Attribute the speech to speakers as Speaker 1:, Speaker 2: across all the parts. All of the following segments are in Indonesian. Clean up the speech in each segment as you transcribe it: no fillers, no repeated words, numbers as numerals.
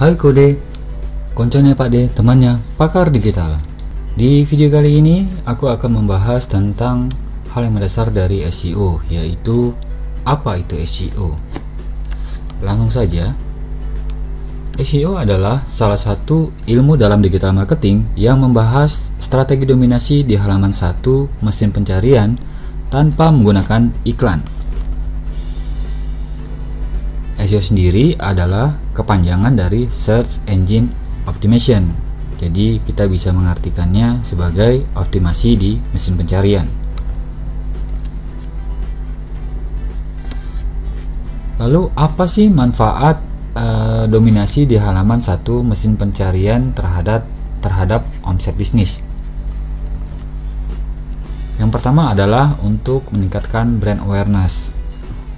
Speaker 1: Hai Kode, koncone Pak De, temannya pakar digital. Di video kali ini aku akan membahas tentang hal yang mendasar dari SEO, yaitu apa itu SEO. Langsung saja, SEO adalah salah satu ilmu dalam digital marketing yang membahas strategi dominasi di halaman satu mesin pencarian tanpa menggunakan iklan. SEO sendiri adalah kepanjangan dari Search Engine Optimization. Jadi kita bisa mengartikannya sebagai optimasi di mesin pencarian. Lalu apa sih manfaat dominasi di halaman satu mesin pencarian terhadap omset bisnis? Yang pertama adalah untuk meningkatkan brand awareness.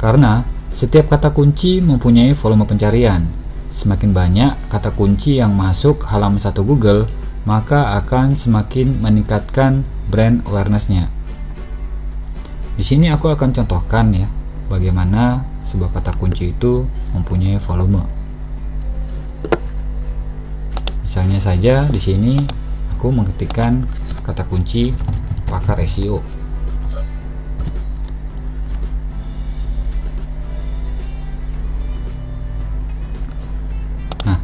Speaker 1: Karena setiap kata kunci mempunyai volume pencarian. Semakin banyak kata kunci yang masuk halaman satu Google, maka akan semakin meningkatkan brand awareness-nya. Di sini aku akan contohkan ya, bagaimana sebuah kata kunci itu mempunyai volume. Misalnya saja di sini aku mengetikkan kata kunci pakar SEO.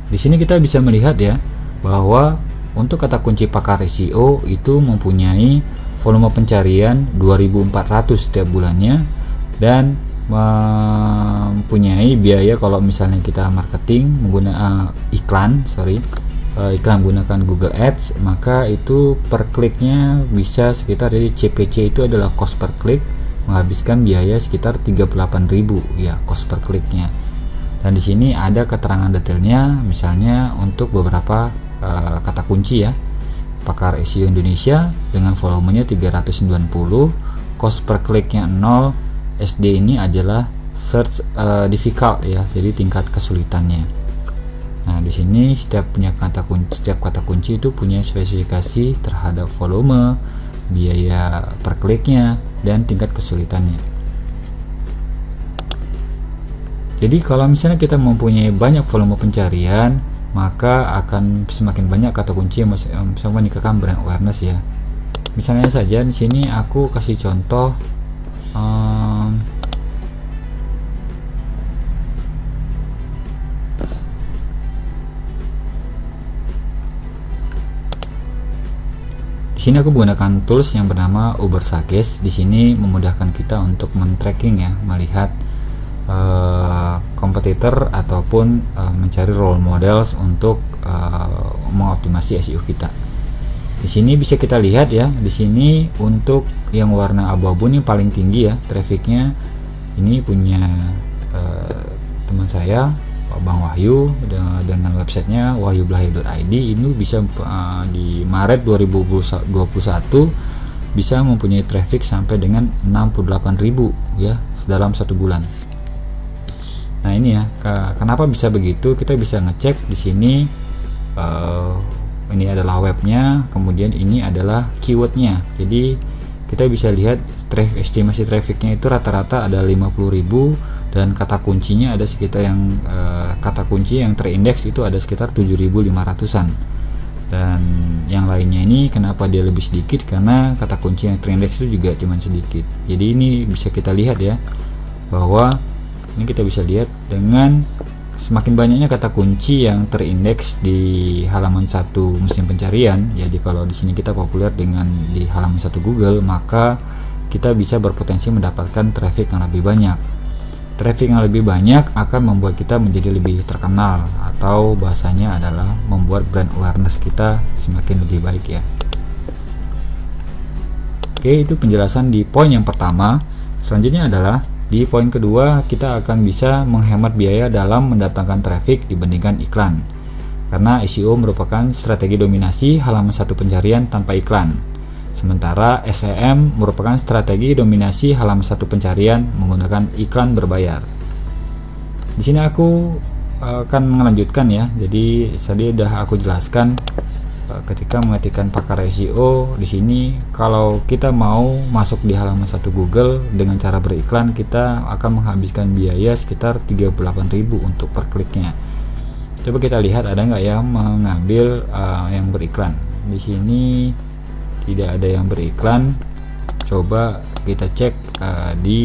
Speaker 1: Di sini kita bisa melihat ya bahwa untuk kata kunci pakar SEO itu mempunyai volume pencarian 2.400 setiap bulannya dan mempunyai biaya kalau misalnya kita marketing menggunakan iklan menggunakan Google Ads, maka itu per kliknya bisa sekitar, dari CPC itu adalah cost per klik, menghabiskan biaya sekitar 38.000 ya cost per kliknya. Dan di sini ada keterangan detailnya, misalnya untuk beberapa kata kunci ya, pakar SEO Indonesia dengan volumenya 390, cost per kliknya 0, SD ini adalah search difficult ya, jadi tingkat kesulitannya. Nah di sini setiap kata kunci itu punya spesifikasi terhadap volume, biaya per kliknya, dan tingkat kesulitannya. Jadi kalau misalnya kita mempunyai banyak volume pencarian, maka akan semakin banyak kata kunci yang bisa meningkatkan brand awareness ya. Misalnya saja di sini aku kasih contoh di sini aku menggunakan tools yang bernama Ubersuggest. Di sini memudahkan kita untuk men-tracking ya, melihat kompetitor ataupun mencari role models untuk mengoptimasi SEO kita. Di sini bisa kita lihat ya, di sini untuk yang warna abu-abu ini paling tinggi ya trafficnya. Ini punya teman saya Bang Wahyu dengan websitenya wahyublahi.id. Ini bisa di Maret 2021 bisa mempunyai traffic sampai dengan 68.000 ya dalam satu bulan. Nah ini ya, kenapa bisa begitu? Kita bisa ngecek di sini. Ini adalah webnya, kemudian ini adalah keywordnya. Jadi kita bisa lihat estimasi trafficnya itu rata-rata ada 50.000 dan kata kuncinya ada sekitar yang kata kunci yang terindeks itu ada sekitar 7.500-an. Dan yang lainnya ini kenapa dia lebih sedikit? Karena kata kunci yang terindeks itu juga cuma sedikit. Jadi ini bisa kita lihat ya, bahwa ini kita bisa lihat dengan semakin banyaknya kata kunci yang terindeks di halaman satu mesin pencarian. Jadi kalau di sini kita populer dengan di halaman satu Google, maka kita bisa berpotensi mendapatkan traffic yang lebih banyak. Traffic yang lebih banyak akan membuat kita menjadi lebih terkenal, atau bahasanya adalah membuat brand awareness kita semakin lebih baik ya. Oke, itu penjelasan di poin yang pertama. Selanjutnya adalah di poin kedua, kita akan bisa menghemat biaya dalam mendatangkan traffic dibandingkan iklan. Karena SEO merupakan strategi dominasi halaman satu pencarian tanpa iklan. Sementara SEM merupakan strategi dominasi halaman satu pencarian menggunakan iklan berbayar. Di sini aku akan melanjutkan ya. Jadi tadi sudah aku jelaskan ketika mengetikkan pakar SEO di sini, kalau kita mau masuk di halaman satu Google dengan cara beriklan, kita akan menghabiskan biaya sekitar 38.000 untuk per kliknya. Coba kita lihat ada nggak yang mengambil yang beriklan. Di sini tidak ada yang beriklan. Coba kita cek di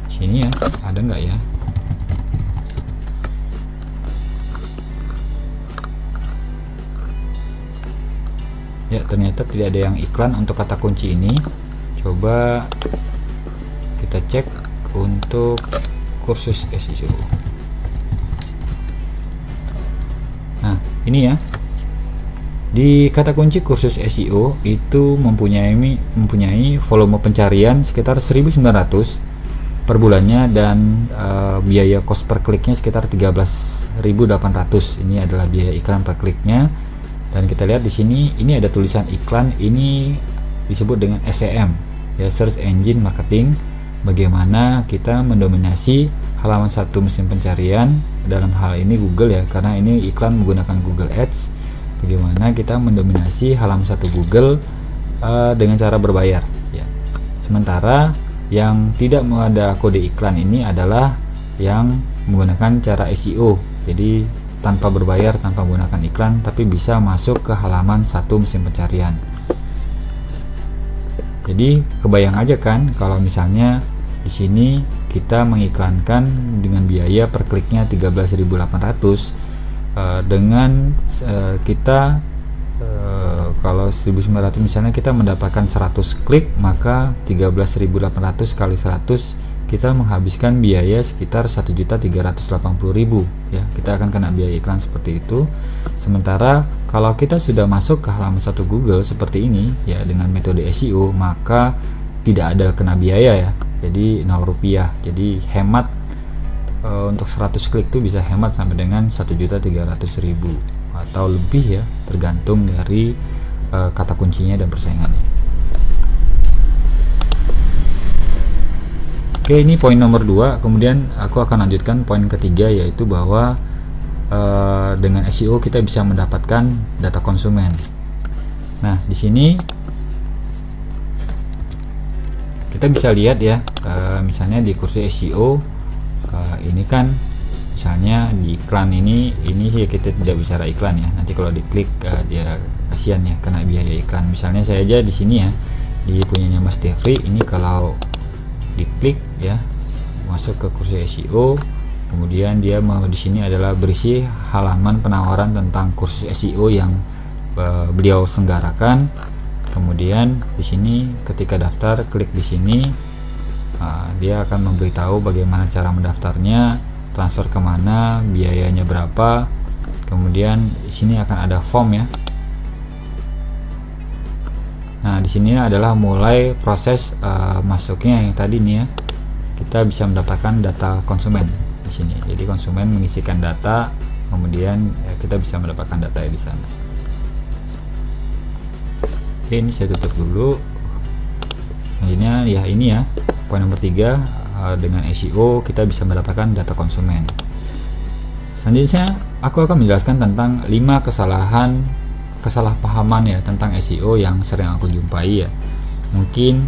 Speaker 1: sini ya, ada nggak ya? Ya, ternyata tidak ada yang iklan untuk kata kunci ini. Coba kita cek untuk kursus SEO. Nah, ini ya. Di kata kunci kursus SEO itu mempunyai volume pencarian sekitar 1.900 per bulannya, dan biaya cost per kliknya sekitar 13.800. Ini adalah biaya iklan per kliknya. Dan kita lihat di sini, ini ada tulisan iklan, ini disebut dengan SEM, ya, Search Engine Marketing. Bagaimana kita mendominasi halaman satu mesin pencarian, dalam hal ini Google ya, karena ini iklan menggunakan Google Ads. Bagaimana kita mendominasi halaman satu Google dengan cara berbayar, ya. Sementara yang tidak ada kode iklan ini adalah yang menggunakan cara SEO, jadi tanpa berbayar, tanpa menggunakan iklan, tapi bisa masuk ke halaman satu mesin pencarian. Jadi kebayang aja kan kalau misalnya di sini kita mengiklankan dengan biaya per kliknya 13.800, dengan kita kalau 1.900 misalnya kita mendapatkan 100 klik, maka 13.800 kali 100 kita menghabiskan biaya sekitar 1.380.000, ya. Kita akan kena biaya iklan seperti itu. Sementara kalau kita sudah masuk ke halaman satu Google seperti ini, ya, dengan metode SEO, maka tidak ada kena biaya, ya. Jadi 0 rupiah. Jadi hemat untuk 100 klik itu bisa hemat sampai dengan 1.300.000 atau lebih, ya, tergantung dari kata kuncinya dan persaingannya. Oke, ini poin nomor 2. Kemudian aku akan lanjutkan poin ketiga, yaitu bahwa dengan SEO kita bisa mendapatkan data konsumen. Nah, di sini kita bisa lihat ya, misalnya di kursus SEO ini kan, misalnya di iklan ini sih kita tidak bicara iklan ya. Nanti kalau diklik dia kasihan ya, kena biaya iklan. Misalnya saya aja di sini ya, di punyanya Mas Devri ini, kalau diklik ya, masuk ke kursus SEO, kemudian dia mau di sini adalah berisi halaman penawaran tentang kursus SEO yang beliau selenggarakan. Kemudian di sini ketika daftar, klik di sini, dia akan memberitahu bagaimana cara mendaftarnya, transfer kemana, biayanya berapa. Kemudian di sini akan ada form ya. Nah, di sini adalah mulai proses masuknya yang tadi nih ya. Kita bisa mendapatkan data konsumen di sini. Jadi konsumen mengisikan data, kemudian kita bisa mendapatkan data di sana. Oke, ini saya tutup dulu. Selanjutnya ya ini ya, poin nomor 3, dengan SEO kita bisa mendapatkan data konsumen. Selanjutnya aku akan menjelaskan tentang 5 kesalahpahaman ya tentang SEO yang sering aku jumpai ya. Mungkin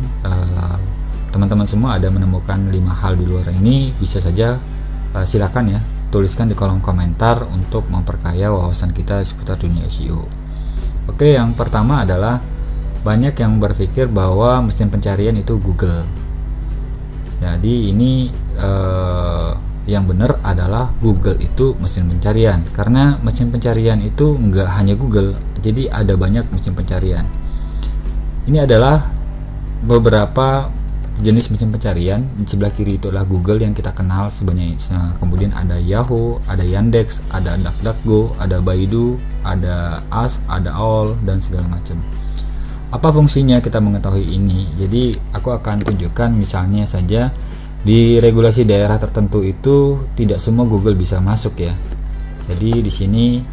Speaker 1: teman-teman semua ada menemukan 5 hal di luar ini, bisa saja silakan ya tuliskan di kolom komentar untuk memperkaya wawasan kita seputar dunia SEO. Oke, yang pertama adalah banyak yang berpikir bahwa mesin pencarian itu Google. Jadi ini yang benar adalah Google itu mesin pencarian, karena mesin pencarian itu enggak hanya Google, jadi ada banyak mesin pencarian. Ini adalah beberapa jenis mesin pencarian. Di sebelah kiri itu adalah Google yang kita kenal sebanyak, kemudian ada Yahoo, ada Yandex, ada DuckDuckGo, ada Baidu, ada Ask, ada All, dan segala macam. Apa fungsinya kita mengetahui ini? Jadi aku akan tunjukkan misalnya saja di regulasi daerah tertentu itu tidak semua Google bisa masuk ya. Jadi di sini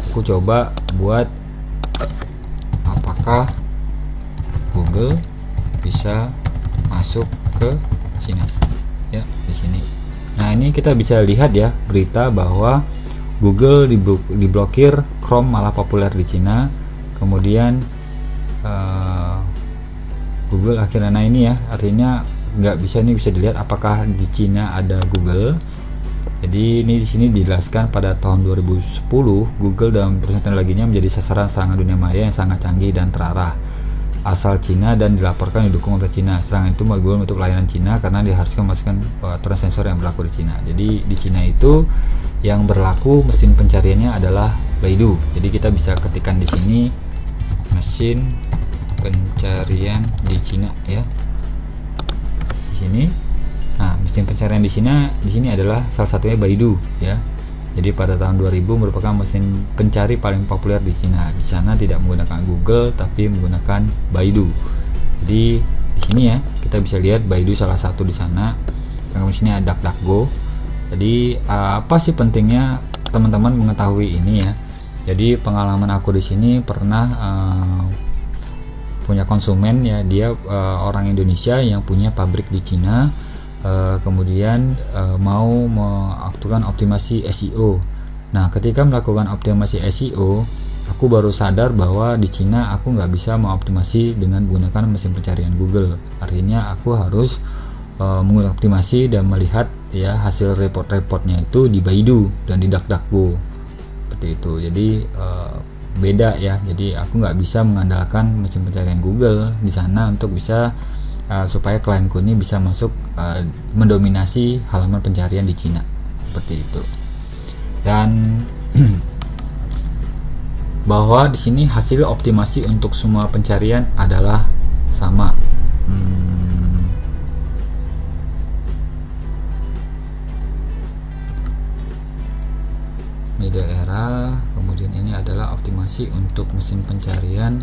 Speaker 1: aku coba buat apakah Google bisa masuk ke sini ya, di sini. Nah, ini kita bisa lihat ya berita bahwa Google diblokir, Chrome malah populer di Cina. Kemudian Google akhirnya, nah ini ya artinya nggak bisa, nih bisa dilihat apakah di Cina ada Google. Jadi ini di sini dijelaskan pada tahun 2010 Google dalam perusahaan teknologinya menjadi sasaran serangan dunia maya yang sangat canggih dan terarah asal Cina dan dilaporkan didukung oleh Cina. Serangan itu Google menutup layanan Cina karena diharuskan memasukkan aturan sensor yang berlaku di Cina. Jadi di Cina itu yang berlaku mesin pencariannya adalah Baidu. Jadi kita bisa ketikkan di sini mesin pencarian di Cina ya. Di sini. Nah, mesin pencarian di sini adalah salah satunya Baidu ya. Jadi pada tahun 2000 merupakan mesin pencari paling populer di Cina. Di sana tidak menggunakan Google tapi menggunakan Baidu. Jadi di sini ya kita bisa lihat Baidu salah satu di sana. Kemudian di sini ada DuckDuckGo. Jadi apa sih pentingnya teman-teman mengetahui ini ya? Jadi pengalaman aku di sini pernah punya konsumen ya, dia orang Indonesia yang punya pabrik di Cina. Kemudian mau melakukan optimasi SEO. Nah, ketika melakukan optimasi SEO, aku baru sadar bahwa di Cina aku nggak bisa mengoptimasi dengan menggunakan mesin pencarian Google. Artinya aku harus menggunakan optimasi dan melihat ya hasil report-reportnya itu di Baidu dan di DuckDuckGo seperti itu. Jadi beda ya. Jadi aku nggak bisa mengandalkan mesin pencarian Google di sana untuk bisa supaya klienku ini bisa masuk mendominasi halaman pencarian di Cina seperti itu. Dan bahwa di sini hasil optimasi untuk semua pencarian adalah sama. Ini daerah, kemudian ini adalah optimasi untuk mesin pencarian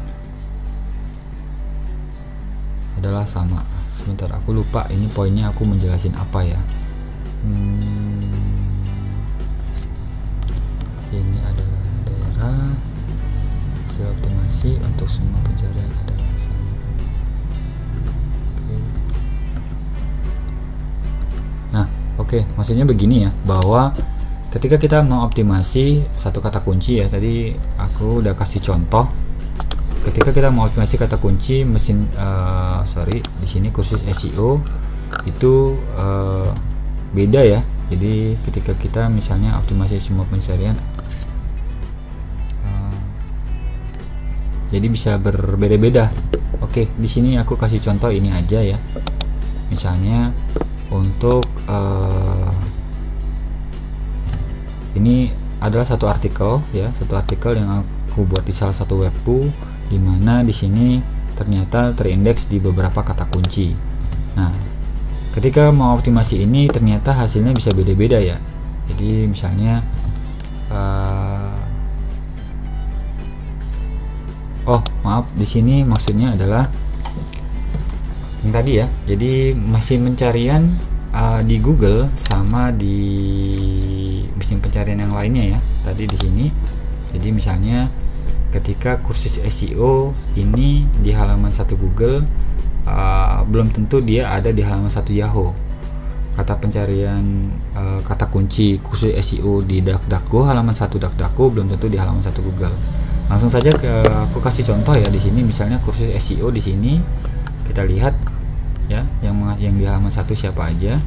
Speaker 1: adalah sama. Sebentar, aku lupa ini poinnya aku menjelasin apa ya. Ini adalah daerah, hasil optimasi untuk semua pencarian adalah sama. Nah, oke, maksudnya begini ya, bahwa ketika kita mau optimasi satu kata kunci ya, tadi aku udah kasih contoh. Ketika kita mau optimasi kata kunci mesin di sini khusus SEO itu beda ya. Jadi ketika kita misalnya optimasi semua pencarian jadi bisa berbeda-beda. Oke, di sini aku kasih contoh ini aja ya. Misalnya untuk ini adalah satu artikel ya, satu artikel yang aku buat di salah satu webku, di mana di sini ternyata terindeks di beberapa kata kunci. Nah, ketika mau optimasi ini ternyata hasilnya bisa beda-beda ya. Jadi misalnya maaf, di sini maksudnya adalah yang tadi ya. Jadi mesin pencarian di Google sama di mesin pencarian yang lainnya ya. Tadi di sini. Jadi misalnya ketika kursus SEO ini di halaman 1 Google, belum tentu dia ada di halaman 1 Yahoo. Kata pencarian kata kunci kursus SEO di DuckDuckGo halaman 1 DuckDuckGo belum tentu di halaman 1 Google. Langsung saja aku kasih contoh ya. Di sini misalnya kursus SEO, di sini kita lihat ya yang di halaman 1 siapa aja.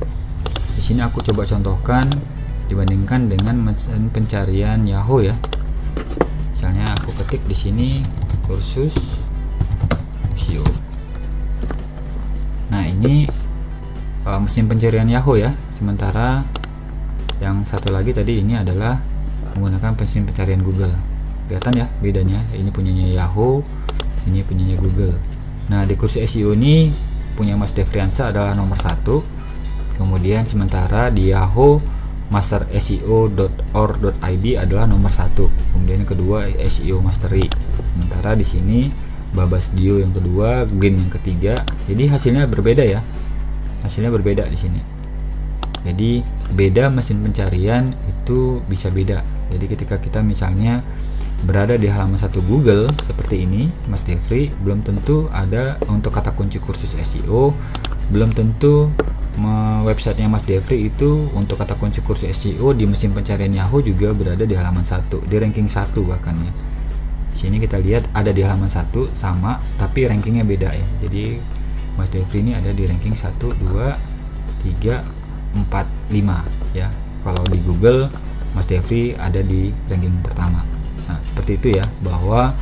Speaker 1: Di sini aku coba contohkan dibandingkan dengan mesin pencarian Yahoo ya. Misalnya aku ketik di sini kursus SEO. Nah, ini mesin pencarian Yahoo ya. Sementara yang satu lagi tadi ini adalah menggunakan mesin pencarian Google. Kelihatan ya bedanya. Ini punyanya Yahoo, ini punyanya Google. Nah, di kursus SEO ini punya Mas Devriansa adalah nomor 1. Kemudian sementara di Yahoo masterseo.or.id adalah nomor 1. Kemudian yang kedua SEO Mastery. Sementara di sini Babas Dio yang kedua, Green yang ketiga. Jadi hasilnya berbeda ya. Hasilnya berbeda di sini. Jadi beda mesin pencarian itu bisa beda. Jadi ketika kita misalnya berada di halaman 1 Google seperti ini, Mas Devri, belum tentu ada untuk kata kunci kursus SEO, belum tentu websitenya Mas Devri itu untuk kata kunci kursus SEO di mesin pencarian Yahoo juga berada di halaman 1, di ranking 1 bahkan ya. Sini kita lihat ada di halaman 1 sama, tapi rankingnya beda ya. Jadi Mas Devri ini ada di ranking 1, 2, 3, 4, 5 ya. Kalau di Google Mas Devri ada di ranking pertama. Nah, seperti itu ya, bahwa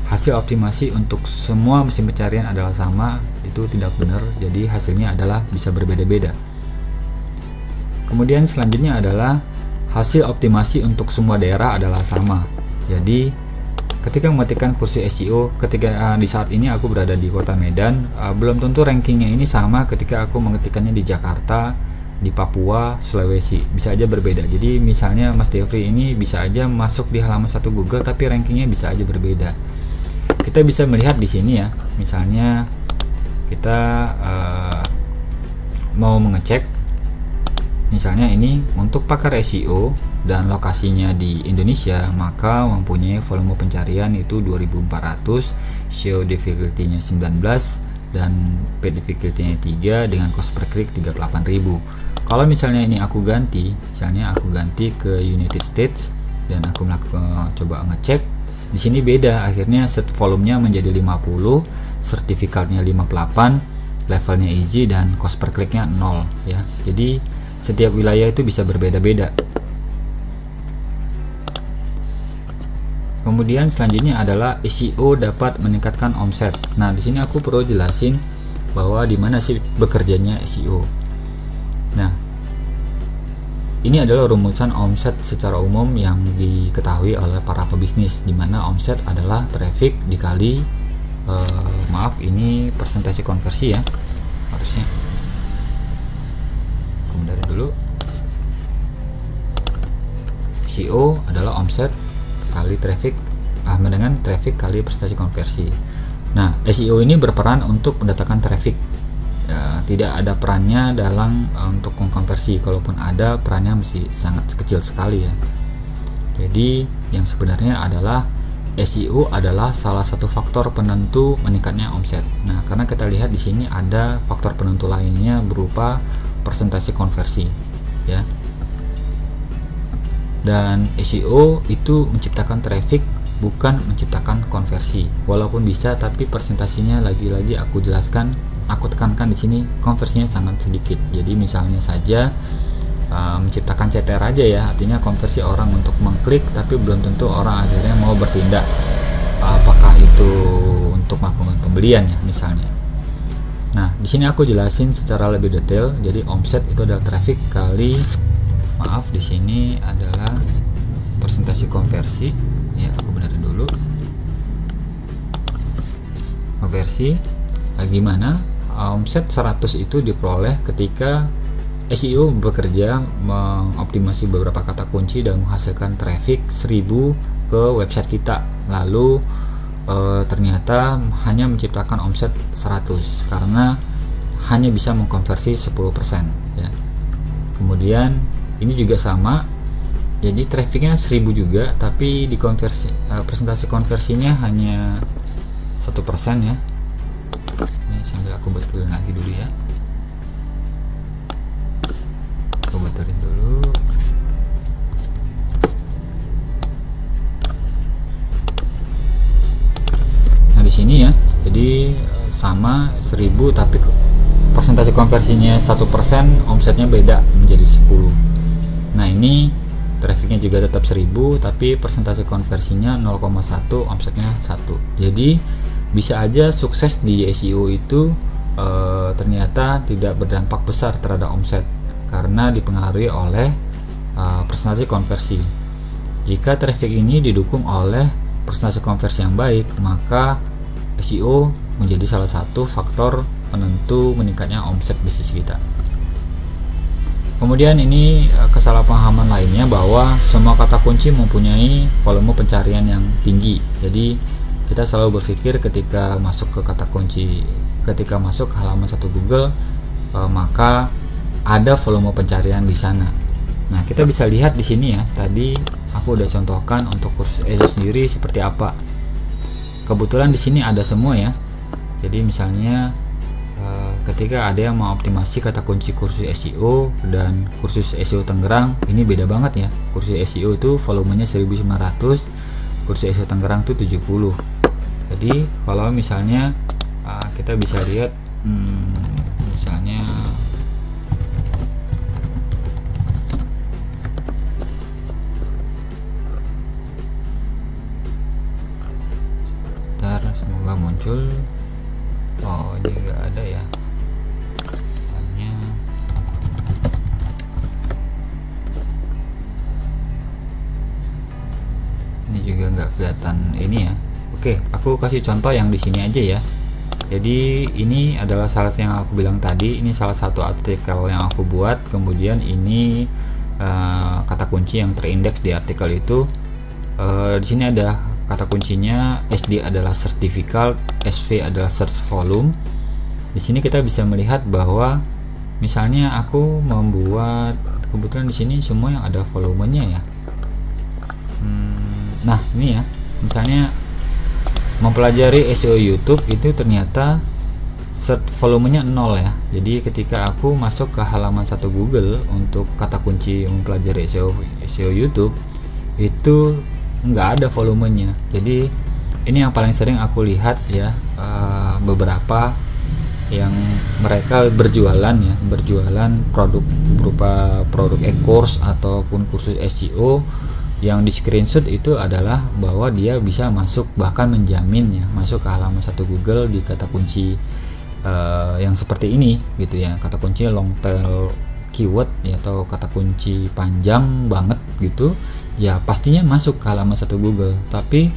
Speaker 1: hasil optimasi untuk semua mesin pencarian adalah sama, itu tidak benar. Jadi hasilnya adalah bisa berbeda-beda. Kemudian selanjutnya adalah hasil optimasi untuk semua daerah adalah sama. Jadi ketika mengetikkan kursus SEO, ketika di saat ini aku berada di kota Medan, belum tentu rankingnya ini sama ketika aku mengetikkannya di Jakarta, di Papua, Sulawesi, bisa aja berbeda. Jadi misalnya Mas Devri ini bisa aja masuk di halaman 1 Google, tapi rankingnya bisa aja berbeda. Kita bisa melihat di sini ya, misalnya kita mau mengecek, misalnya ini untuk pakar SEO dan lokasinya di Indonesia, maka mempunyai volume pencarian itu 2400, SEO difficulty-nya 19, dan paid difficulty-nya 3 dengan cost per click 38.000. Kalau misalnya ini aku ganti, misalnya aku ganti ke United States dan aku coba ngecek, di sini beda, akhirnya set volumenya menjadi 50, sertifikatnya 58, levelnya easy, dan cost per clicknya 0 ya. Jadi setiap wilayah itu bisa berbeda-beda. Kemudian selanjutnya adalah SEO dapat meningkatkan omset. Nah, di sini aku perlu jelasin bahwa di mana sih bekerjanya SEO. Nah, ini adalah rumusan omset secara umum yang diketahui oleh para pebisnis, di mana omset adalah traffic dikali ini persentase konversi ya, harusnya. Kemudian dulu, SEO adalah omset kali traffic, dengan traffic kali persentase konversi. Nah, SEO ini berperan untuk mendatangkan traffic. Tidak ada perannya dalam untuk mengkonversi, kalaupun ada perannya masih sangat kecil sekali ya. Jadi yang sebenarnya adalah SEO adalah salah satu faktor penentu meningkatnya omset. Nah, karena kita lihat di sini ada faktor penentu lainnya berupa persentase konversi ya. Dan SEO itu menciptakan traffic, bukan menciptakan konversi. Walaupun bisa, tapi persentasenya lagi-lagi aku jelaskan, aku tekankan di sini, konversinya sangat sedikit. Jadi misalnya saja menciptakan CTR aja ya, artinya konversi orang untuk mengklik, tapi belum tentu orang akhirnya mau bertindak, apakah itu untuk melakukan pembelian ya misalnya. Nah, di sini aku jelasin secara lebih detail. Jadi omset itu adalah traffic kali, di sini adalah persentase konversi ya, aku benerin dulu. Konversi gimana? Omset 100 itu diperoleh ketika SEO bekerja mengoptimasi beberapa kata kunci dan menghasilkan traffic 1000 ke website kita, lalu ternyata hanya menciptakan omset 100 karena hanya bisa mengkonversi 10% ya. Kemudian ini juga sama, jadi trafficnya 1000 juga, tapi di konversi presentasi konversinya hanya 1% ya. Ini sambil aku betulin lagi dulu ya, aku betulin dulu. Nah, di sini ya, jadi sama 1000 tapi persentase konversinya 1%, omsetnya beda menjadi 10. Nah, ini trafficnya juga tetap 1000 tapi persentase konversinya 0,1, omsetnya 1. Jadi bisa aja sukses di SEO itu ternyata tidak berdampak besar terhadap omset karena dipengaruhi oleh persentase konversi. Jika traffic ini didukung oleh persentase konversi yang baik, maka SEO menjadi salah satu faktor penentu meningkatnya omset bisnis kita. Kemudian ini kesalahpahaman lainnya bahwa semua kata kunci mempunyai volume pencarian yang tinggi. Jadi kita selalu berpikir ketika masuk ke kata kunci, ketika masuk halaman 1 Google, maka ada volume pencarian di sana. Nah, kita bisa lihat di sini ya. Tadi aku udah contohkan untuk kursus SEO sendiri seperti apa. Kebetulan di sini ada semua ya. Jadi misalnya ketika ada yang mau optimasi kata kunci kursus SEO dan kursus SEO Tangerang, ini beda banget ya. Kursus SEO itu volumenya 1900, kursus SEO Tangerang itu 70. Jadi kalau misalnya kita bisa lihat Misalnya semoga muncul. Oh, ini enggak ada ya. Misalnya ini juga enggak kelihatan ini ya. Oke, aku kasih contoh yang di sini aja ya. Jadi ini adalah salah satu yang aku bilang tadi, ini salah satu artikel yang aku buat. Kemudian ini kata kunci yang terindeks di artikel itu. Di sini ada kata kuncinya, SD adalah search difficult, SV adalah search volume. Di sini kita bisa melihat bahwa misalnya aku membuat, kebetulan di sini semua yang ada volumenya ya. Nah ini ya, misalnya mempelajari SEO YouTube itu ternyata search volumenya 0 ya. Jadi ketika aku masuk ke halaman 1 Google untuk kata kunci mempelajari SEO YouTube itu nggak ada volumenya. Jadi ini yang paling sering aku lihat ya, beberapa yang mereka berjualan produk berupa produk e-course ataupun kursus SEO, yang di screenshot itu adalah bahwa dia bisa masuk, bahkan menjamin ya, masuk ke halaman 1 Google di kata kunci yang seperti ini gitu ya, kata kunci long tail keyword ya, atau kata kunci panjang banget gitu ya, pastinya masuk ke halaman 1 Google. Tapi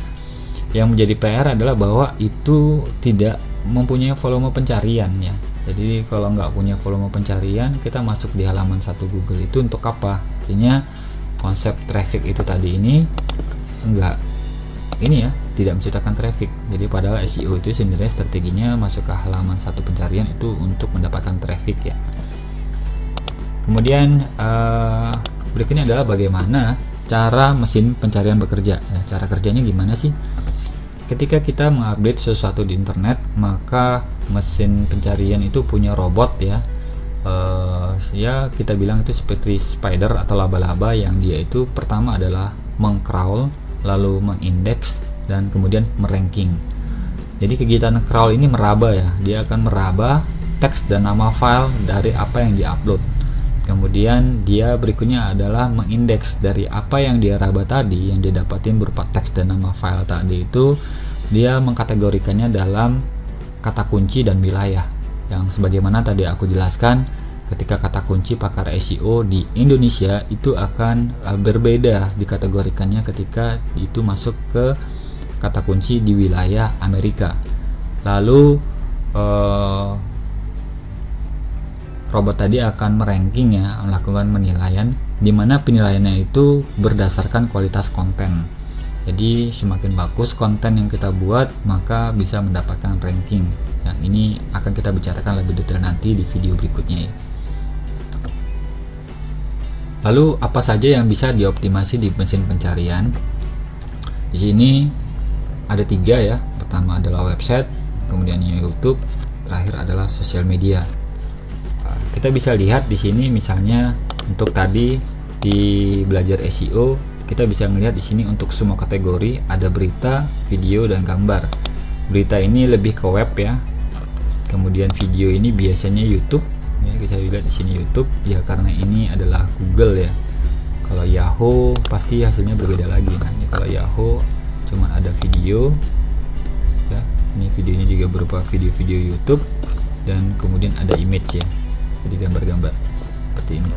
Speaker 1: yang menjadi PR adalah bahwa itu tidak mempunyai volume pencarian ya. Jadi kalau nggak punya volume pencarian, kita masuk di halaman 1 Google itu untuk apa? Artinya konsep traffic itu tadi ini enggak ini ya, tidak menciptakan traffic. Jadi padahal SEO itu sebenarnya strateginya masuk ke halaman 1 pencarian itu untuk mendapatkan traffic ya. Kemudian berikutnya adalah bagaimana cara mesin pencarian bekerja. Ya, cara kerjanya gimana sih? Ketika kita mengupdate sesuatu di internet, maka mesin pencarian itu punya robot ya. Ya kita bilang itu seperti spider atau laba-laba, yang dia itu pertama adalah mengcrawl, lalu mengindeks, dan kemudian meranking. Jadi kegiatan crawl ini meraba ya, dia akan meraba teks dan nama file dari apa yang diupload. Kemudian dia berikutnya adalah mengindeks dari apa yang dia raba tadi, yang dia dapatin berupa teks dan nama file tadi itu, dia mengkategorikannya dalam kata kunci dan wilayah. Yang sebagaimana tadi aku jelaskan, ketika kata kunci pakar SEO di Indonesia itu akan berbeda dikategorikannya ketika itu masuk ke kata kunci di wilayah Amerika. Lalu robot tadi akan meranking ya, melakukan penilaian, di mana penilaiannya itu berdasarkan kualitas konten. Jadi semakin bagus konten yang kita buat, maka bisa mendapatkan ranking. Yang ini akan kita bicarakan lebih detail nanti di video berikutnya ya. Lalu apa saja yang bisa dioptimasi di mesin pencarian? Di sini ada 3 ya. Pertama adalah website, kemudian YouTube, terakhir adalah sosial media. Kita bisa lihat di sini misalnya untuk tadi di belajar SEO, kita bisa melihat di sini untuk semua kategori ada berita, video, dan gambar. Berita ini lebih ke web ya. Kemudian video ini biasanya YouTube. Ya, kita lihat di sini YouTube ya, karena ini adalah Google ya. Kalau Yahoo pasti hasilnya berbeda lagi. Nah, ini kalau Yahoo cuma ada video ya. Ini videonya juga berupa video-video YouTube, dan kemudian ada image ya. Jadi gambar-gambar seperti ini.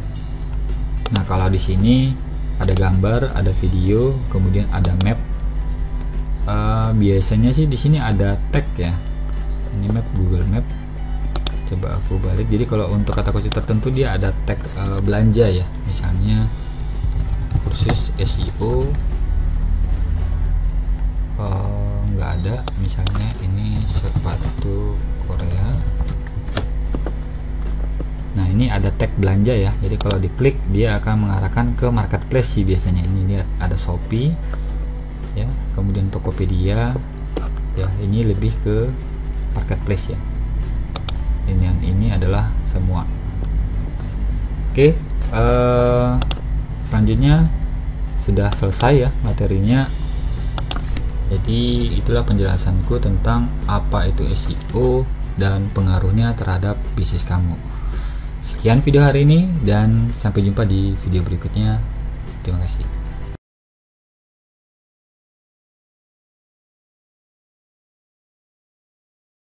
Speaker 1: Nah, kalau di sini ada gambar, ada video, kemudian ada map. Biasanya sih di sini ada tag ya. Ini map, Google Map. Coba aku balik. Jadi kalau untuk kata kunci tertentu dia ada tag belanja ya. Misalnya kursus SEO. Nggak ada. Misalnya ini sepatu Korea. Nah, ini ada tag belanja ya. Jadi kalau diklik dia akan mengarahkan ke marketplace sih biasanya. Ini lihat ada Shopee ya, kemudian Tokopedia ya. Ini lebih ke marketplace ya. Ini adalah semua. Oke, selanjutnya sudah selesai ya materinya. Jadi itulah penjelasanku tentang apa itu SEO dan pengaruhnya terhadap bisnis kamu. Sekian video hari ini dan sampai jumpa di video berikutnya. Terima kasih.